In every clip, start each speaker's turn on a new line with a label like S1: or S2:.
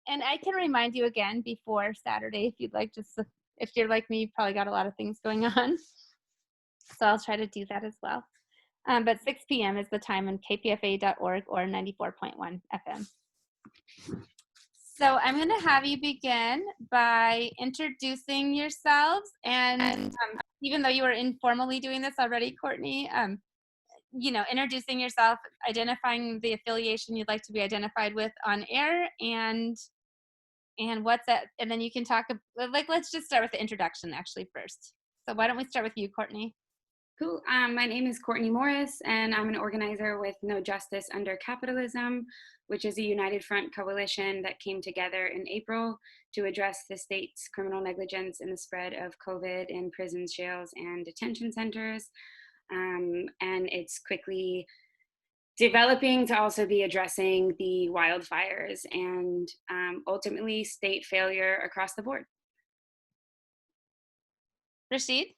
S1: And I can remind you again before Saturday if you'd like, just if you're like me, you probably got a lot of things going on. So I'll try to do that as well. But 6 p.m. is the time on kpfa.org or 94.1 FM. So I'm going to have you begin by introducing yourselves. And even though you were informally doing this already, Courtney, introducing yourself, identifying the affiliation you'd like to be identified with on air, and what's that, and then you can talk, let's just start with the introduction actually first. So why don't we start with you, Courtney?
S2: Cool. My name is Courtney Morris, and I'm an organizer with No Justice Under Capitalism, which is a United Front coalition that came together in April to address the state's criminal negligence in the spread of COVID in prisons, jails, and detention centers. And it's quickly developing to also be addressing the wildfires and ultimately state failure across the board.
S1: Rashid?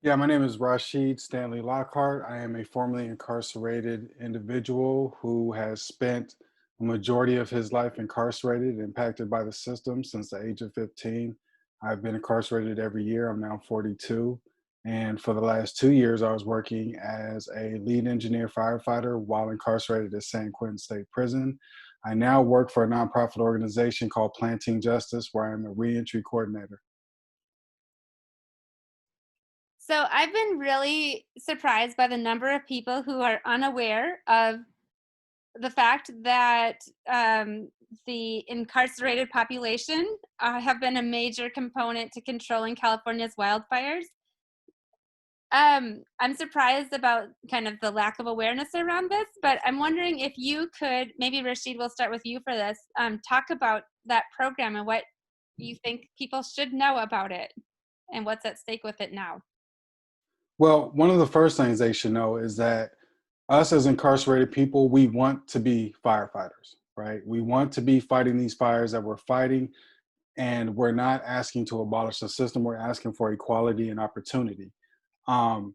S3: Yeah, my name is Rashid Stanley Lockhart. I am a formerly incarcerated individual who has spent a majority of his life incarcerated, impacted by the system since the age of 15. I've been incarcerated every year. I'm now 42. And for the last 2 years, I was working as a lead engineer firefighter while incarcerated at San Quentin State Prison. I now work for a nonprofit organization called Planting Justice, where I'm a reentry coordinator.
S1: So I've been really surprised by the number of people who are unaware of the fact that the incarcerated population have been a major component to controlling California's wildfires. I'm surprised about kind of the lack of awareness around this, but I'm wondering if you could, maybe Rashid, we'll start with you for this, talk about that program and what you think people should know about it and what's at stake with it now.
S3: Well, one of the first things they should know is that us as incarcerated people, we want to be firefighters, right? We want to be fighting these fires that we're fighting, and we're not asking to abolish the system. We're asking for equality and opportunity. The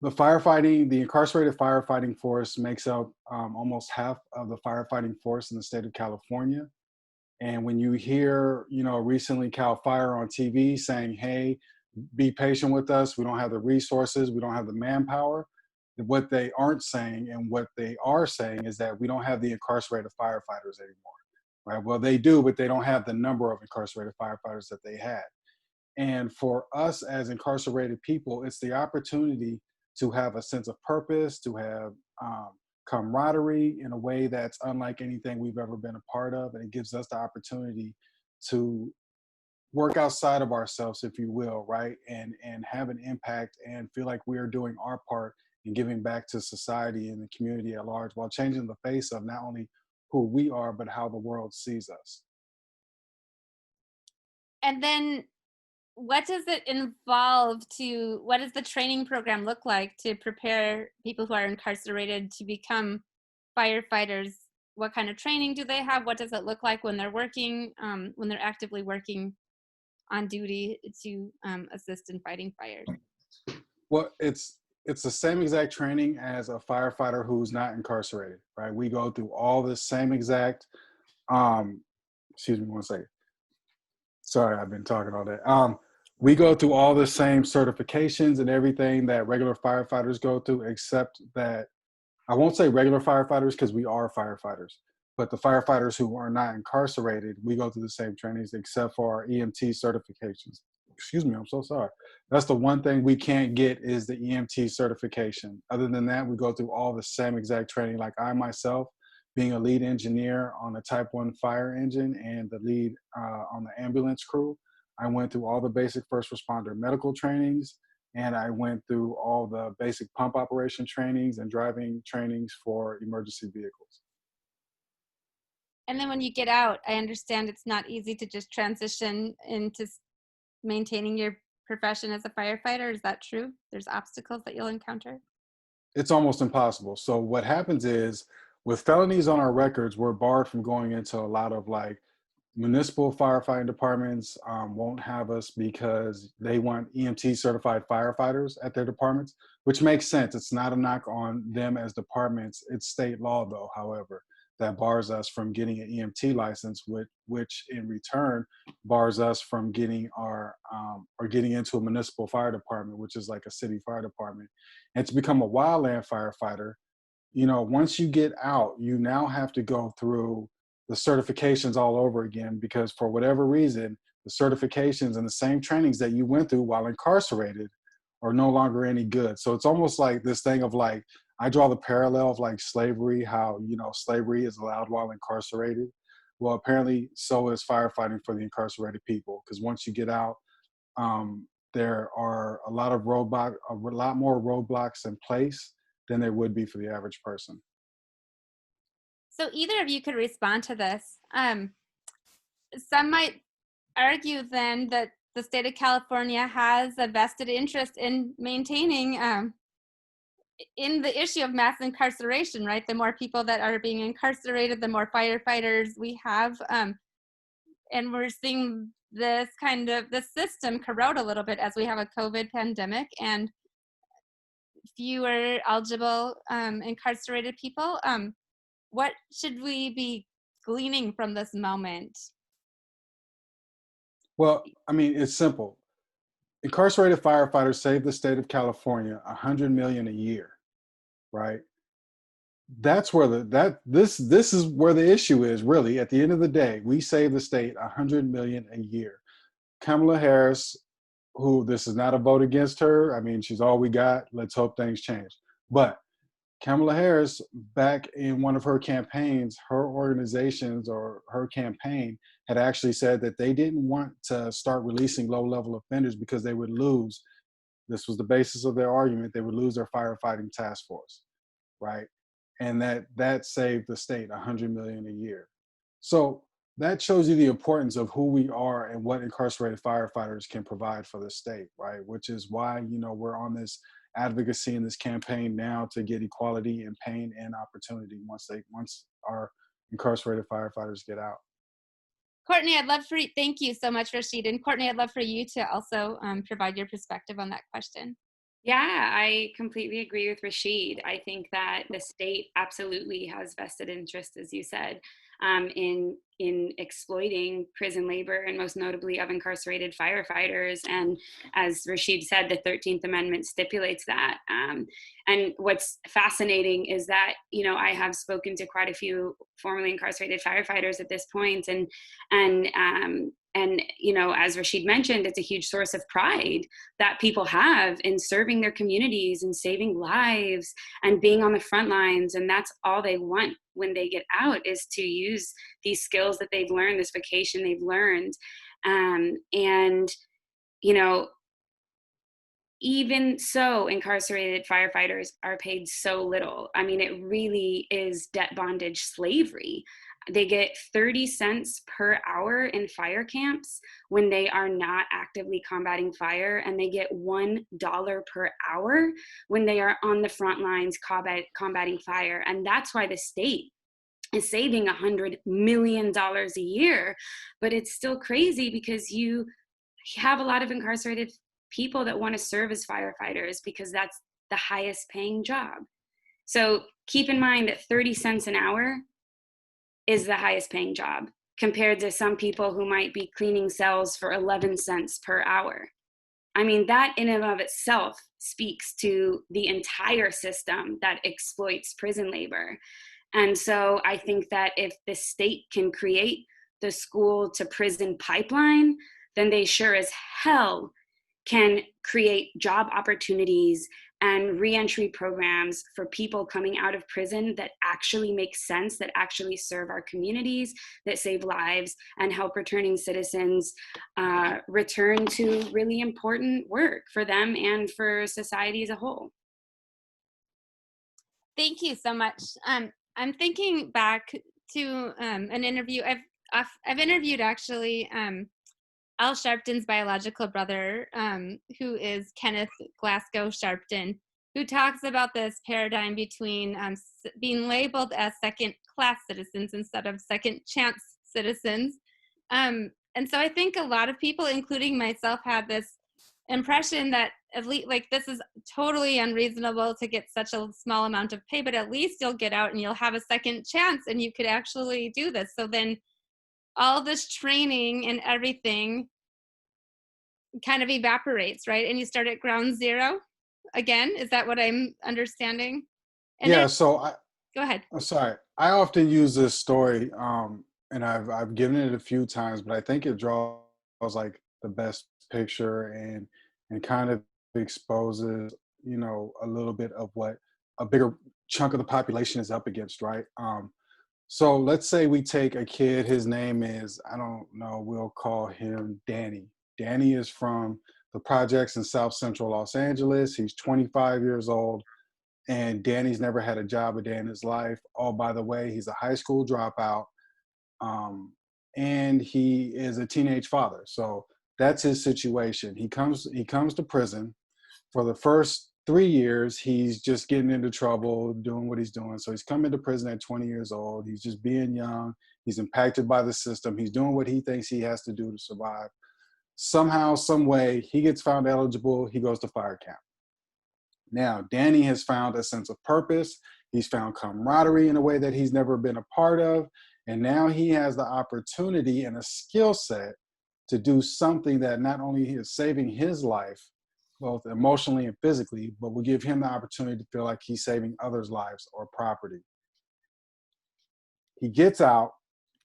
S3: incarcerated firefighting force makes up almost half of the firefighting force in the state of California. And when you hear, recently Cal Fire on TV saying, hey, be patient with us, we don't have the resources, we don't have the manpower. What they aren't saying and what they are saying is that we don't have the incarcerated firefighters anymore, right? Well, they do, but they don't have the number of incarcerated firefighters that they had. And for us as incarcerated people, it's the opportunity to have a sense of purpose, to have camaraderie in a way that's unlike anything we've ever been a part of. And it gives us the opportunity to work outside of ourselves, if you will, right? And have an impact and feel like we are doing our part in giving back to society and the community at large while changing the face of not only who we are, but how the world sees us.
S1: And then what does it involve what does the training program look like to prepare people who are incarcerated to become firefighters? What kind of training do they have? What does it look like when they're working, when they're actively working on duty to assist in fighting fires?
S3: Well, it's the same exact training as a firefighter who's not incarcerated, right? We go through all the same exact, excuse me one second. Sorry, I've been talking all day. We go through all the same certifications and everything that regular firefighters go through, except that I won't say regular firefighters because we are firefighters, but the firefighters who are not incarcerated, we go through the same trainings except for our EMT certifications. Excuse me, I'm so sorry. That's the one thing we can't get is the EMT certification. Other than that, we go through all the same exact training. Like I myself, being a lead engineer on a Type 1 fire engine and the lead on the ambulance crew, I went through all the basic first responder medical trainings, and I went through all the basic pump operation trainings and driving trainings for emergency vehicles.
S1: And then when you get out, I understand it's not easy to just transition into maintaining your profession as a firefighter. Is that true? There's obstacles that you'll encounter?
S3: It's almost impossible. So what happens is with felonies on our records, we're barred from going into a lot of like municipal firefighting departments won't have us because they want EMT certified firefighters at their departments, which makes sense. It's not a knock on them as departments. It's state law, though, however, that bars us from getting an EMT license, which in return bars us from getting our or getting into a municipal fire department, which is like a city fire department. And to become a wildland firefighter, once you get out, you now have to go through the certifications all over again because for whatever reason, the certifications and the same trainings that you went through while incarcerated are no longer any good. So it's almost like this thing of like, I draw the parallel of like slavery, how, slavery is allowed while incarcerated. Well, apparently so is firefighting for the incarcerated people. Because once you get out, there are a lot more roadblocks in place than there would be for the average person.
S1: So either of you could respond to this. Some might argue then that the state of California has a vested interest in maintaining in the issue of mass incarceration, right? The more people that are being incarcerated, the more firefighters we have. And we're seeing this system corrode a little bit as we have a COVID pandemic and fewer eligible incarcerated people. What should we be gleaning from this moment?
S3: Well, I mean, it's simple. Incarcerated firefighters save the state of California $100 million a year, right? That's where this is where the issue is. Really, at the end of the day, we save the state $100 million a year. Kamala Harris, who this is not a vote against her. I mean, she's all we got. Let's hope things change. But Kamala Harris, back in one of her campaigns, her organizations or her campaign had actually said that they didn't want to start releasing low-level offenders because they would lose. This was the basis of their argument. They would lose their firefighting task force, right? And that saved the state $100 million a year. So that shows you the importance of who we are and what incarcerated firefighters can provide for the state, right? Which is why, we're on this advocacy and this campaign now to get equality in pain and opportunity once our incarcerated firefighters get out.
S1: Courtney, thank you so much, Rashid. And Courtney, I'd love for you to also provide your perspective on that question.
S2: Yeah, I completely agree with Rashid. I think that the state absolutely has vested interest, as you said, in exploiting prison labor and most notably of incarcerated firefighters. And as Rashid said, the 13th Amendment stipulates that. And what's fascinating is that, I have spoken to quite a few formerly incarcerated firefighters at this point, and as Rashid mentioned, it's a huge source of pride that people have in serving their communities and saving lives and being on the front lines. And that's all they want when they get out, is to use these skills that they've learned, this vocation they've learned. Even so, incarcerated firefighters are paid so little. I mean, it really is debt bondage slavery. They get 30 cents per hour in fire camps when they are not actively combating fire, and they get $1 per hour when they are on the front lines combating fire. And that's why the state is saving $100 million a year. But it's still crazy because you have a lot of incarcerated people that want to serve as firefighters because that's the highest paying job. So keep in mind that 30 cents an hour is the highest paying job compared to some people who might be cleaning cells for 11 cents per hour. I mean, that in and of itself speaks to the entire system that exploits prison labor. And so I think that if the state can create the school to prison pipeline, then they sure as hell can create job opportunities and reentry programs for people coming out of prison that actually make sense, that actually serve our communities, that save lives, and help returning citizens return to really important work for them and for society as a whole.
S1: Thank you so much. I'm thinking back to an interview. I've interviewed actually Al Sharpton's biological brother, who is Kenneth Glasgow Sharpton, who talks about this paradigm between being labeled as second-class citizens instead of second-chance citizens, And so I think a lot of people, including myself, had this impression that at least like this is totally unreasonable to get such a small amount of pay, but at least you'll get out and you'll have a second chance and you could actually do this. So then all this training and everything kind of evaporates, right? And you start at ground zero again. Is that what I'm understanding? And
S3: Yeah,
S1: it,
S3: so
S1: go ahead.
S3: I'm sorry. I often use this story, and I've given it a few times, but I think it draws like the best picture and kind of exposes, a little bit of what a bigger chunk of the population is up against, right? So let's say we take a kid. His name is, I don't know, we'll call him Danny. Danny is from the projects in South Central Los Angeles. He's 25 years old, and Danny's never had a job a day in his life. Oh, by the way, he's a high school dropout, and he is a teenage father. So that's his situation. He comes to prison. For the first 3 years, he's just getting into trouble, doing what he's doing. So he's coming to prison at 20 years old. He's just being young. He's impacted by the system. He's doing what he thinks he has to do to survive. Somehow, some way, he gets found eligible. He goes to fire camp. Now, Danny has found a sense of purpose. He's found camaraderie in a way that he's never been a part of. And now he has the opportunity and a skill set to do something that not only is saving his life, both emotionally and physically, but will give him the opportunity to feel like he's saving others' lives or property. He gets out,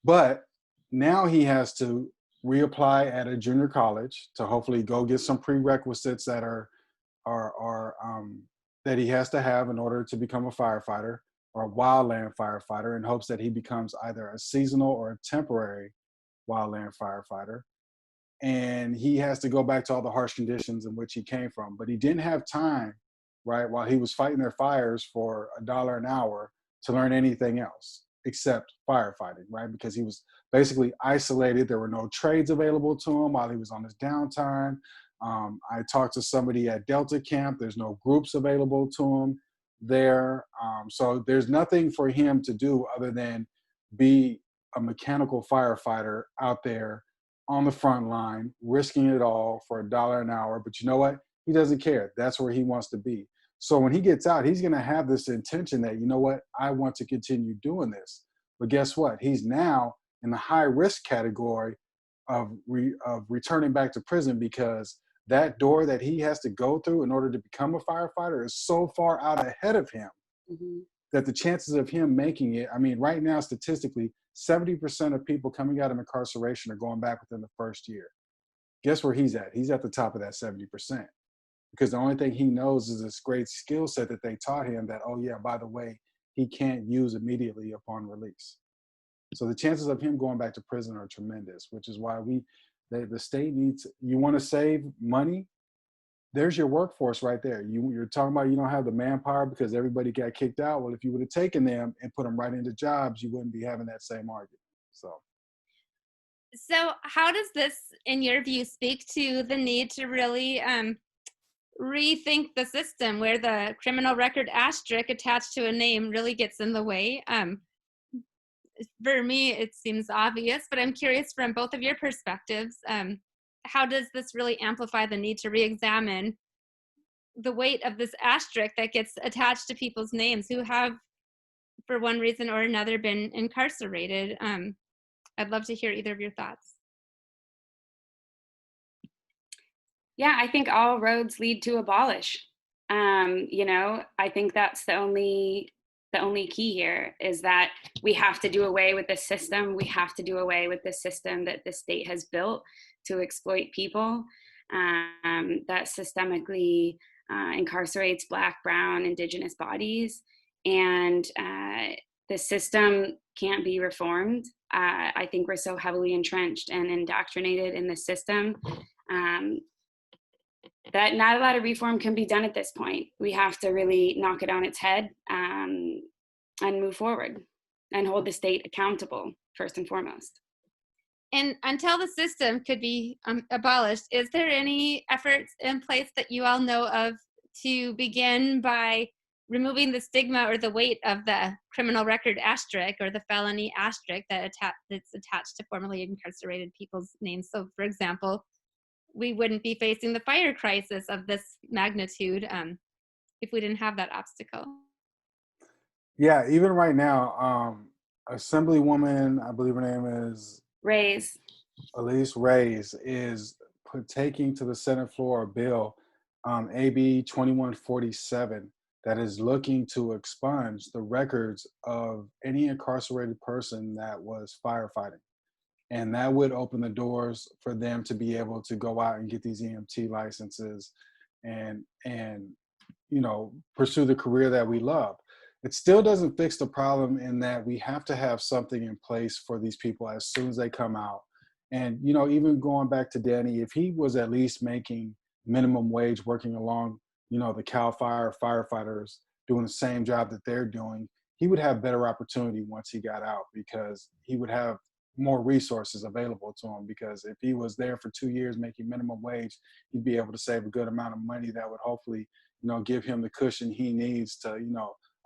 S3: but now he has to reapply at a junior college to hopefully go get some prerequisites are that he has to have in order to become a firefighter or a wildland firefighter, in hopes that he becomes either a seasonal or a temporary wildland firefighter. And he has to go back to all the harsh conditions in which he came from. But he didn't have time, right, while he was fighting their fires for $1 an hour to learn anything else except firefighting, right? Because he was basically isolated. There were no trades available to him while he was on his downtime. I talked to somebody at Delta Camp. There's no groups available to him there. So there's nothing for him to do other than be a mechanical firefighter out there on the front line, risking it all for $1 an hour. But you know what? He doesn't care. That's where he wants to be. So when he gets out, he's going to have this intention that, you know what? I want to continue doing this. But guess what? He's now in the high risk category of returning back to prison, because that door that he has to go through in order to become a firefighter is so far out ahead of him
S2: Mm-hmm.
S3: that the chances of him making it, I mean, right now, statistically, 70% of people coming out of incarceration are going back within the first year. Guess where he's at? He's at the top of that 70%, because the only thing he knows is this great skill set that they taught him that, oh yeah, by the way, he can't use immediately upon release. So the chances of him going back to prison are tremendous, which is why the state needs, you want to save money, there's your workforce right there. You're talking about you don't have the manpower because everybody got kicked out. Well, if you would have taken them and put them right into jobs, you wouldn't be having that same argument.
S1: So how does this, in your view, speak to the need to really rethink the system where the criminal record asterisk attached to a name really gets in the way? For me, it seems obvious, but I'm curious from both of your perspectives, how does this really amplify the need to re-examine the weight of this asterisk that gets attached to people's names who have, for one reason or another, been incarcerated? I'd love to hear either of your thoughts.
S2: Yeah, I think all roads lead to abolish. I think that's the only key here, is that we have to do away with the system. We have to do away with the system that the state has built to exploit people, that systemically incarcerates Black, Brown, Indigenous bodies. And the system can't be reformed. I think we're so heavily entrenched and indoctrinated in the system that not a lot of reform can be done at this point. We have to really knock it on its head and move forward and hold the state accountable, first and foremost.
S1: And until the system could be abolished, is there any efforts in place that you all know of to begin by removing the stigma or the weight of the criminal record asterisk or the felony asterisk that's attached to formerly incarcerated people's names. So, for example, we wouldn't be facing the fire crisis of this magnitude if we didn't have that obstacle.
S3: Yeah, even right now, Assemblywoman, I believe her name is
S2: Raise.
S3: Elise Reyes, is taking to the Senate floor a bill, AB 2147, that is looking to expunge the records of any incarcerated person that was firefighting. And that would open the doors for them to be able to go out and get these EMT licenses and pursue the career that we love. It still doesn't fix the problem in that we have to have something in place for these people as soon as they come out. And even going back to Danny, if he was at least making minimum wage working along the Cal Fire firefighters doing the same job that they're doing, he would have better opportunity once he got out, because he would have more resources available to him. Because if he was there for 2 years making minimum wage, he'd be able to save a good amount of money that would hopefully give him the cushion he needs to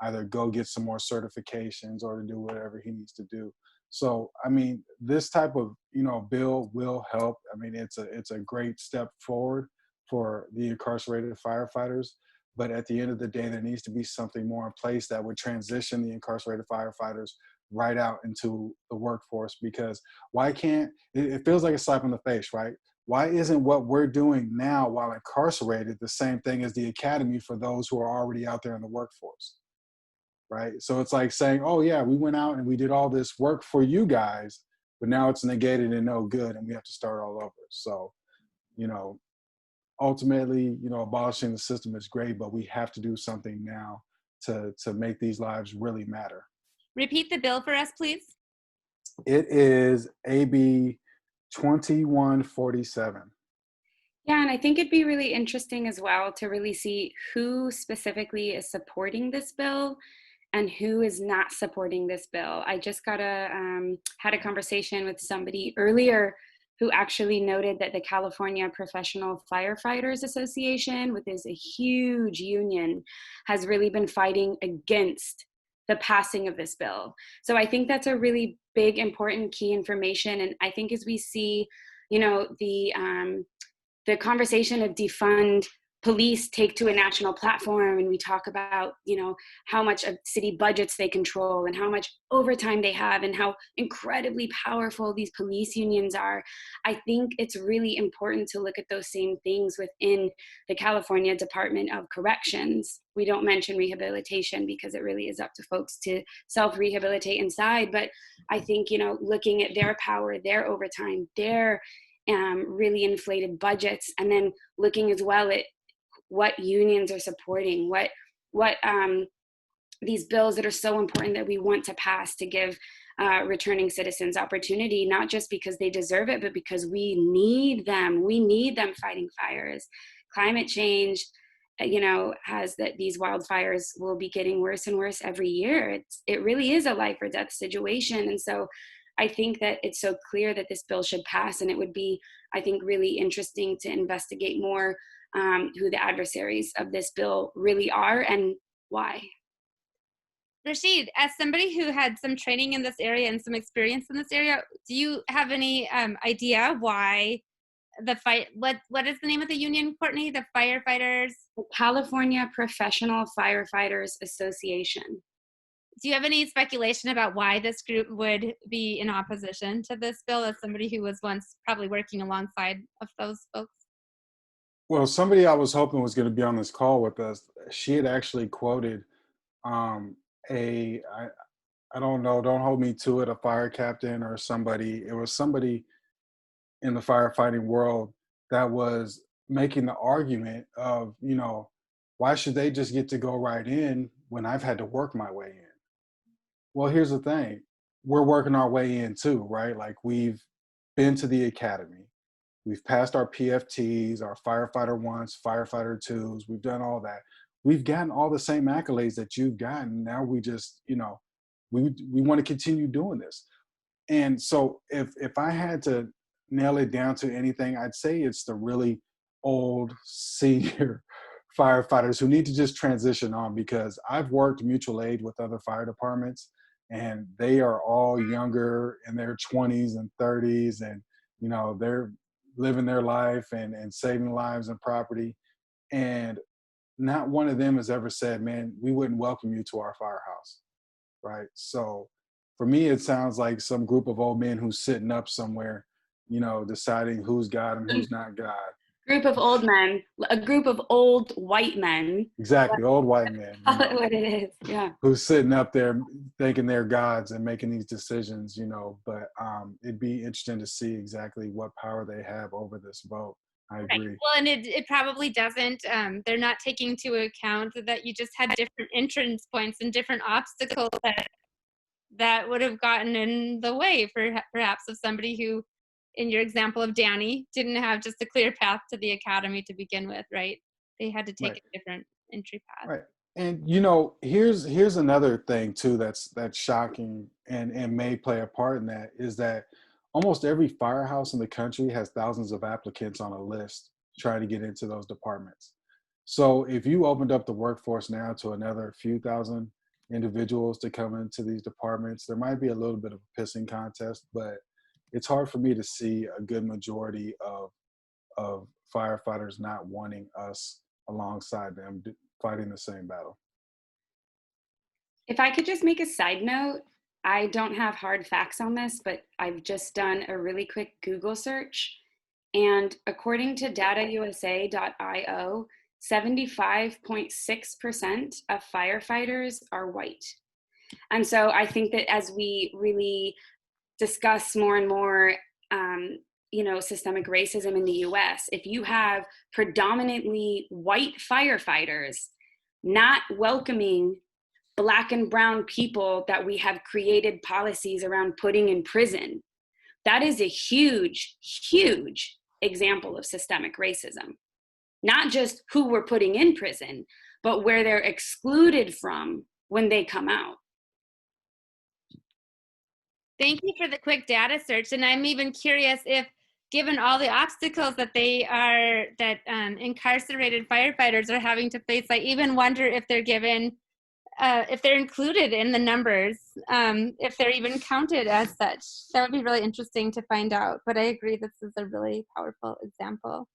S3: either go get some more certifications or to do whatever he needs to do. So I mean, this type of bill will help. I mean, it's a great step forward for the incarcerated firefighters. But at the end of the day, there needs to be something more in place that would transition the incarcerated firefighters right out into the workforce. Because why can't it feels like a slap in the face, right? Why isn't what we're doing now while incarcerated the same thing as the academy for those who are already out there in the workforce? Right? So it's like saying, oh yeah, we went out and we did all this work for you guys, but now it's negated and no good and we have to start all over. So, ultimately, abolishing the system is great, but we have to do something now to make these lives really matter.
S1: Repeat the bill for us, please.
S3: It is AB 2147.
S2: Yeah, and I think it'd be really interesting as well to really see who specifically is supporting this bill and who is not supporting this bill. I just had a conversation with somebody earlier who actually noted that the California Professional Firefighters Association, which is a huge union, has really been fighting against the passing of this bill. So I think that's a really big, important key information. And I think as we see, the conversation of defund police take to a national platform, and we talk about how much of city budgets they control and how much overtime they have and how incredibly powerful these police unions are. I think it's really important to look at those same things within the California Department of Corrections. We don't mention rehabilitation because it really is up to folks to self-rehabilitate inside, but I think looking at their power, their overtime, their really inflated budgets, and then looking as well at what unions are supporting, what these bills that are so important that we want to pass to give returning citizens opportunity, not just because they deserve it, but because we need them. We need them fighting fires. Climate change, has that these wildfires will be getting worse and worse every year. It really is a life or death situation. And so I think that it's so clear that this bill should pass, and it would be, I think, really interesting to investigate more who the adversaries of this bill really are and why.
S1: Rashid, as somebody who had some training in this area and some experience in this area, do you have any idea why what is the name of the union, Courtney? The firefighters?
S2: The California Professional Firefighters Association.
S1: Do you have any speculation about why this group would be in opposition to this bill, as somebody who was once probably working alongside of those folks?
S3: Well, somebody I was hoping was going to be on this call with us, she had actually quoted I don't know, don't hold me to it, a fire captain or somebody. It was somebody in the firefighting world that was making the argument of, why should they just get to go right in when I've had to work my way in? Well, here's the thing. We're working our way in too, right? Like, we've been to the academy. We've passed our PFTs, our firefighter ones, firefighter twos. We've done all that. We've gotten all the same accolades that you've gotten. Now we just, we want to continue doing this. And so if I had to nail it down to anything, I'd say it's the really old senior firefighters who need to just transition on, because I've worked mutual aid with other fire departments, and they are all younger in their 20s and 30s, and they're living their life and saving lives and property. And not one of them has ever said, man, we wouldn't welcome you to our firehouse. Right. So for me, it sounds like some group of old men who's sitting up somewhere, deciding who's God and who's not God.
S2: Group of old men, a group of old white men.
S3: Exactly. Old white men,
S2: Call it what it is. Yeah.
S3: who's sitting up there thinking they're gods and making these decisions, but it'd be interesting to see exactly what power they have over this vote. I
S1: Right.
S3: agree.
S1: Well, and it probably doesn't. They're not taking into account that you just had different entrance points and different obstacles that would have gotten in the way for perhaps of somebody who, in your example of Danny, didn't have just a clear path to the academy to begin with, right? They had to take
S3: Right.
S1: a different entry path.
S3: Right. And here's another thing too that's shocking and may play a part in that, is that almost every firehouse in the country has thousands of applicants on a list trying to get into those departments. So if you opened up the workforce now to another few thousand individuals to come into these departments, there might be a little bit of a pissing contest, but it's hard for me to see a good majority of firefighters not wanting us alongside them fighting the same battle.
S2: If I could just make a side note, I don't have hard facts on this, but I've just done a really quick Google search. And according to datausa.io, 75.6% of firefighters are white. And so I think that as we really discuss more and more, systemic racism in the US, if you have predominantly white firefighters not welcoming Black and brown people that we have created policies around putting in prison, that is a huge, huge example of systemic racism. Not just who we're putting in prison, but where they're excluded from when they come out.
S1: Thank you for the quick data search. And I'm even curious if, given all the obstacles that incarcerated firefighters are having to face, I even wonder if they're given, if they're included in the numbers, if they're even counted as such. That would be really interesting to find out. But I agree, this is a really powerful example.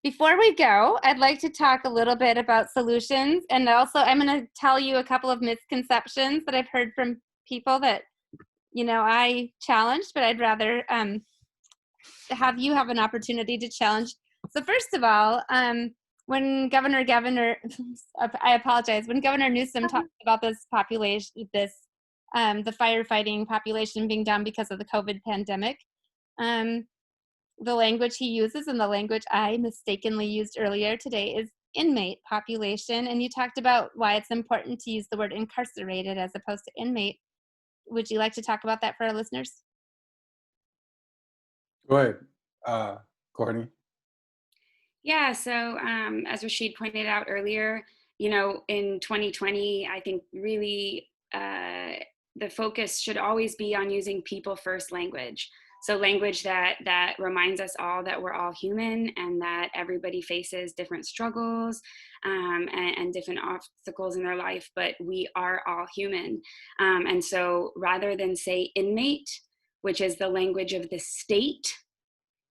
S1: Before we go, I'd like to talk a little bit about solutions. And also, I'm going to tell you a couple of misconceptions that I've heard from people that, I challenged, but I'd rather have you have an opportunity to challenge. So first of all, when Governor, I apologize, when Governor Newsom talked about this population, the firefighting population being down because of the COVID pandemic, the language he uses and the language I mistakenly used earlier today is inmate population. And you talked about why it's important to use the word incarcerated as opposed to inmate. Would you like to talk about that for our listeners?
S3: Go ahead, Courtney.
S2: Yeah, so as Rashid pointed out earlier, in 2020, I think really the focus should always be on using people first language. So language that reminds us all that we're all human and that everybody faces different struggles and different obstacles in their life, but we are all human. And so rather than say inmate, which is the language of the state,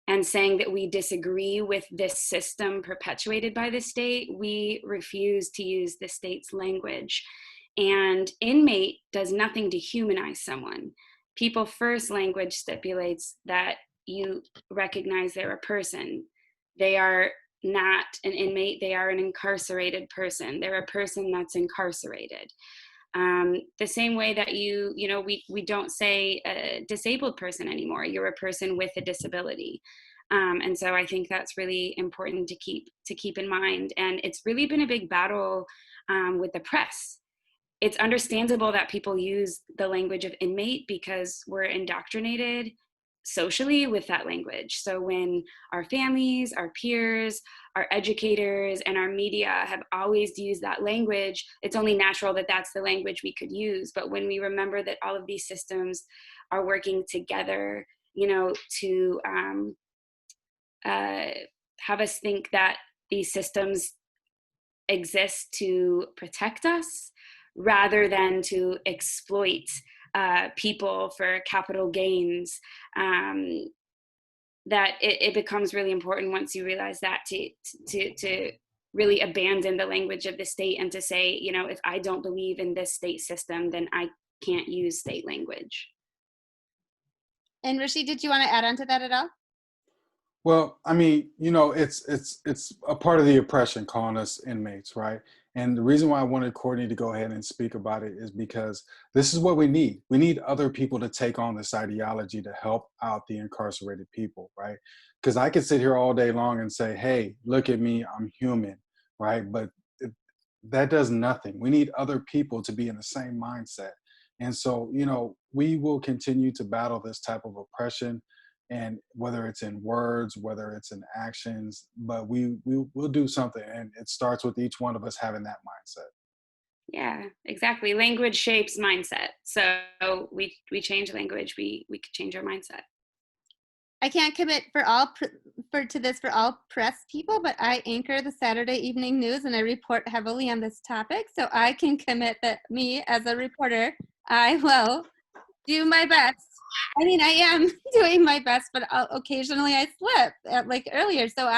S2: and saying that we disagree with this system perpetuated by the state, we refuse to use the state's language. And inmate does nothing to humanize someone. People first language stipulates that you recognize they're a person. They are not an inmate, they are an incarcerated person. They're a person that's incarcerated. The same way that we don't say a disabled person anymore. You're a person with a disability. And so I think that's really important to keep in mind. And it's really been a big battle with the press. It's understandable that people use the language of inmate because we're indoctrinated socially with that language. So when our families, our peers, our educators, and our media have always used that language, it's only natural that that's the language we could use. But when we remember that all of these systems are working together, to have us think that these systems exist to protect us rather than to exploit people for capital gains. That it becomes really important once you realize that to really abandon the language of the state and to say, you know, if I don't believe in this state system, then I can't use state language.
S1: And Rashid, did you want to add on to that at all?
S3: Well, I mean, you know, it's a part of the oppression calling us inmates, right? And the reason why I wanted Courtney to go ahead and speak about it is because this is what we need. We need other people to take on this ideology to help out the incarcerated people, right? Because I could sit here all day long and say, "Hey, look at me, I'm human," right? But that does nothing. We need other people to be in the same mindset. And so, you know, we will continue to battle this type of oppression, and whether it's in words, whether it's in actions, but we'll do something. And it starts with each one of us having that mindset.
S2: Yeah, exactly. Language shapes mindset. So we change language, we could change our mindset.
S1: I can't commit to this for all press people, but I anchor the Saturday Evening News and I report heavily on this topic. So I can commit that me as a reporter, I will do my best. I mean, I am doing my best, but occasionally I slip, like earlier. So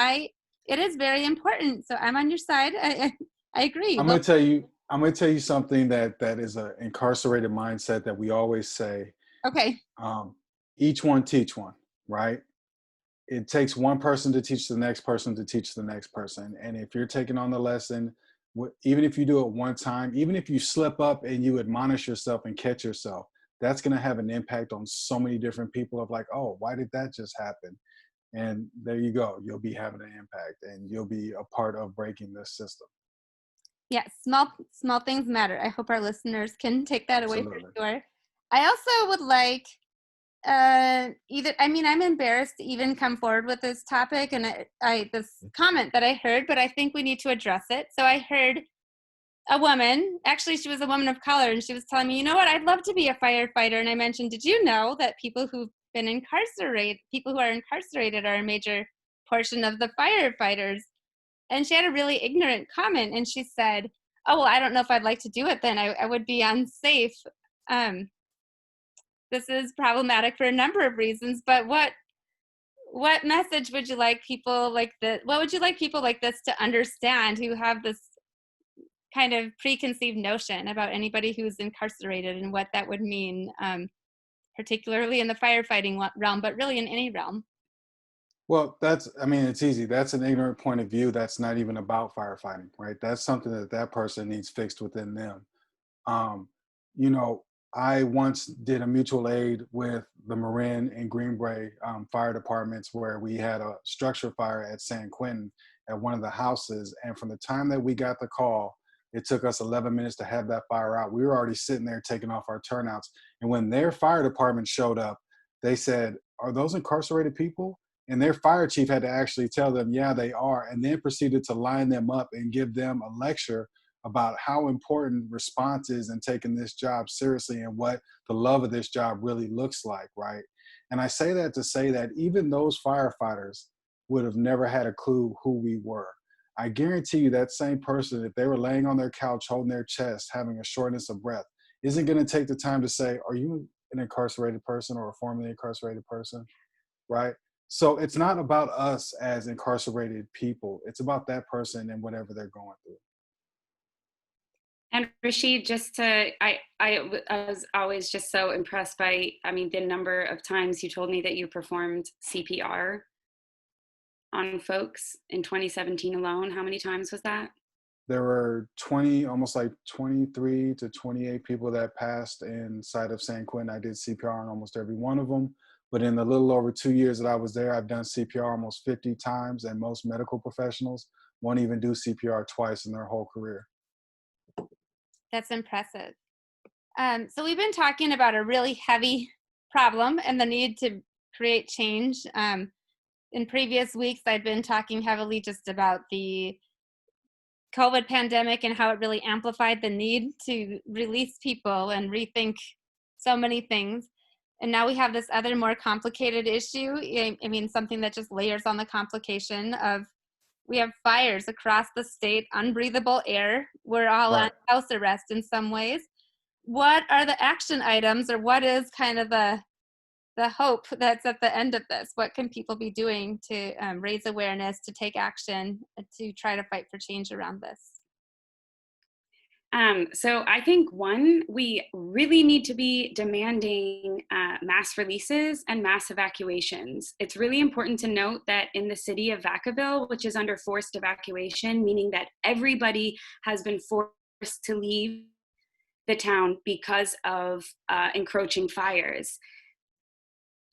S1: it is very important. So I'm on your side. I agree.
S3: I'm
S1: Well,
S3: gonna tell you. I'm gonna tell you something that is an incarcerated mindset that we always say.
S1: okay.
S3: Um, each one teach one, right? It takes one person to teach the next person to teach the next person. And if you're taking on the lesson, even if you do it one time, even if you slip up and you admonish yourself and catch yourself, that's going to have an impact on so many different people of like, oh, why did that just happen? And there you go. You'll be having an impact and you'll be a part of breaking this system.
S1: Yes, small things matter. I hope our listeners can take that away for
S3: Absolutely.
S1: sure. I also would like I'm embarrassed to even come forward with this topic and this comment that I heard, but I think we need to address it. So I heard a woman, actually she was a woman of color, and she was telling me, you know what, I'd love to be a firefighter. And I mentioned, did you know that people who are incarcerated are a major portion of the firefighters? And she had a really ignorant comment, and she said, oh, well, I don't know if I'd like to do it then. I would be unsafe. This is problematic for a number of reasons, but what message would you like people like this, what would you like people like this to understand who have this kind of preconceived notion about anybody who's incarcerated and what that would mean, particularly in the firefighting realm, but really in any realm?
S3: Well, I mean, it's easy. That's an ignorant point of view. That's not even about firefighting, right? That's something that person needs fixed within them. Um, you know, I once did a mutual aid with the Marin and Greenbrae fire departments where we had a structure fire at San Quentin at one of the houses. And from the time that we got the call, it took us 11 minutes to have that fire out. We were already sitting there taking off our turnouts. And when their fire department showed up, they said, are those incarcerated people? And their fire chief had to actually tell them, yeah, they are, and then proceeded to line them up and give them a lecture about how important response is and taking this job seriously and what the love of this job really looks like, right? And I say that to say that even those firefighters would have never had a clue who we were. I guarantee you that same person, if they were laying on their couch holding their chest, having a shortness of breath, isn't going to take the time to say, are you an incarcerated person or a formerly incarcerated person, right? So it's not about us as incarcerated people. It's about that person and whatever they're going through.
S2: And Rashid, I was always just so impressed by, I mean, the number of times you told me that you performed CPR on folks in 2017 alone. How many times was that?
S3: There were 20, almost like 23 to 28 people that passed inside of San Quentin. I did CPR on almost every one of them. But in the little over 2 years that I was there, I've done CPR almost 50 times, and most medical professionals won't even do CPR twice in their whole career.
S1: That's impressive. So we've been talking about a really heavy problem and the need to create change. In previous weeks, I've been talking heavily just about the COVID pandemic and how it really amplified the need to release people and rethink so many things. And now we have this other more complicated issue. I mean, something that just layers on the complication of We have fires across the state, unbreathable air. We're all on
S3: Right.
S1: house arrest in some ways. What are the action items, or what is kind of the hope that's at the end of this? What can people be doing to raise awareness, to take action, to try to fight for change around this?
S2: So I think one, we really need to be demanding mass releases and mass evacuations. It's really important to note that in the city of Vacaville, which is under forced evacuation, meaning that everybody has been forced to leave the town because of encroaching fires,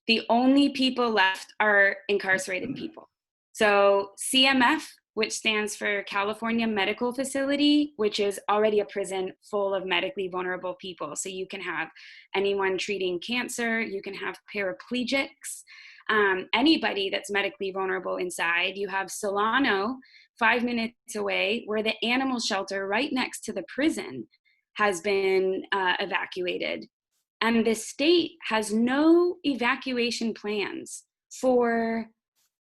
S2: the only people left are incarcerated people. So CMF, which stands for California Medical Facility, which is already a prison full of medically vulnerable people. So you can have anyone treating cancer, you can have paraplegics, anybody that's medically vulnerable inside. You have Solano, 5 minutes away, where the animal shelter right next to the prison has been evacuated. And the state has no evacuation plans for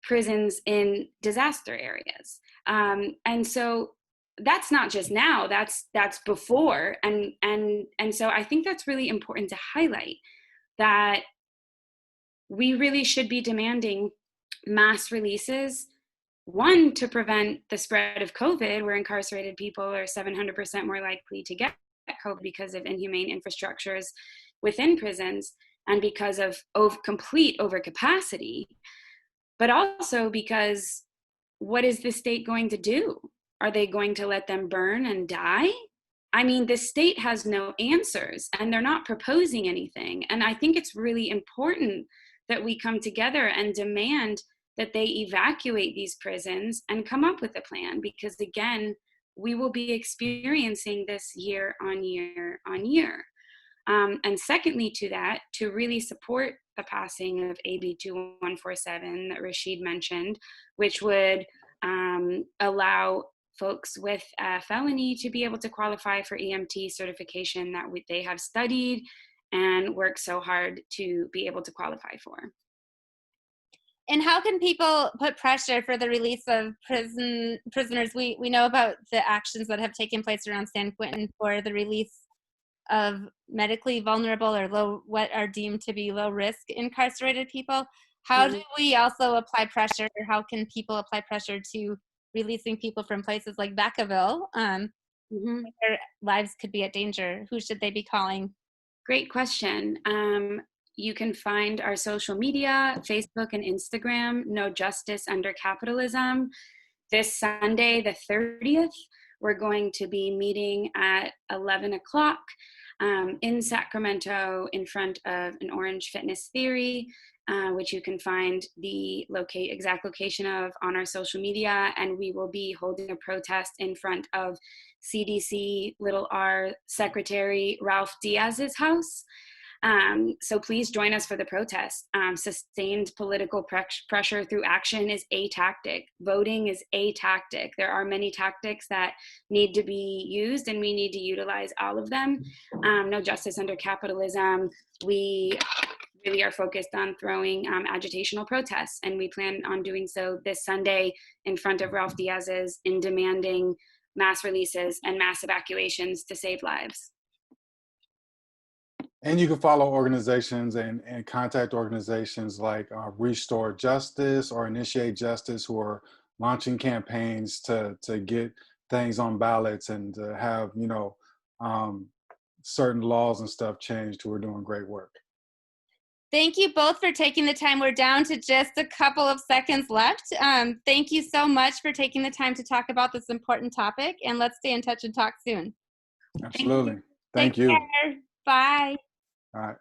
S2: prisons in disaster areas. And so that's not just now, that's before. And so I think that's really important to highlight, that we really should be demanding mass releases. One, to prevent the spread of COVID, where incarcerated people are 700% more likely to get COVID because of inhumane infrastructures within prisons and because of complete overcapacity, but also because what is the state going to do? Are they going to let them burn and die? I mean, the state has no answers and they're not proposing anything. And I think it's really important that we come together and demand that they evacuate these prisons and come up with a plan, because again, we will be experiencing this year on year on year. And secondly to that, to really support the passing of AB 2147 that Rashid mentioned, which would allow folks with a felony to be able to qualify for EMT certification that they have studied and worked so hard to be able to qualify for.
S1: And how can people put pressure for the release of prisoners? We know about the actions that have taken place around San Quentin for the release of medically vulnerable or what are deemed to be low risk incarcerated people. How do we also apply pressure, or how can people apply pressure to releasing people from places like Vacaville, where their lives could be at danger? Who should they be calling?
S2: Great question. You can find our social media, Facebook and Instagram, No Justice Under Capitalism. This Sunday, the 30th, we're going to be meeting at 11 o'clock in Sacramento in front of an Orange Fitness Theory, which you can find the exact location of on our social media. And we will be holding a protest in front of CDC r Secretary Ralph Diaz's house. So please join us for the protest. Sustained political pressure through action is a tactic. Voting is a tactic. There are many tactics that need to be used, and we need to utilize all of them. No Justice Under Capitalism, we really are focused on throwing agitational protests, and we plan on doing so this Sunday in front of Ralph Diaz's, in demanding mass releases and mass evacuations to save lives.
S3: And you can follow organizations and contact organizations like Restore Justice or Initiate Justice, who are launching campaigns to get things on ballots and to have, certain laws and stuff changed, who are doing great work.
S1: Thank you both for taking the time. We're down to just a couple of seconds left. Thank you so much for taking the time to talk about this important topic, and let's stay in touch and talk soon.
S3: Absolutely. Thank you.
S1: Take care. Bye.
S3: All right.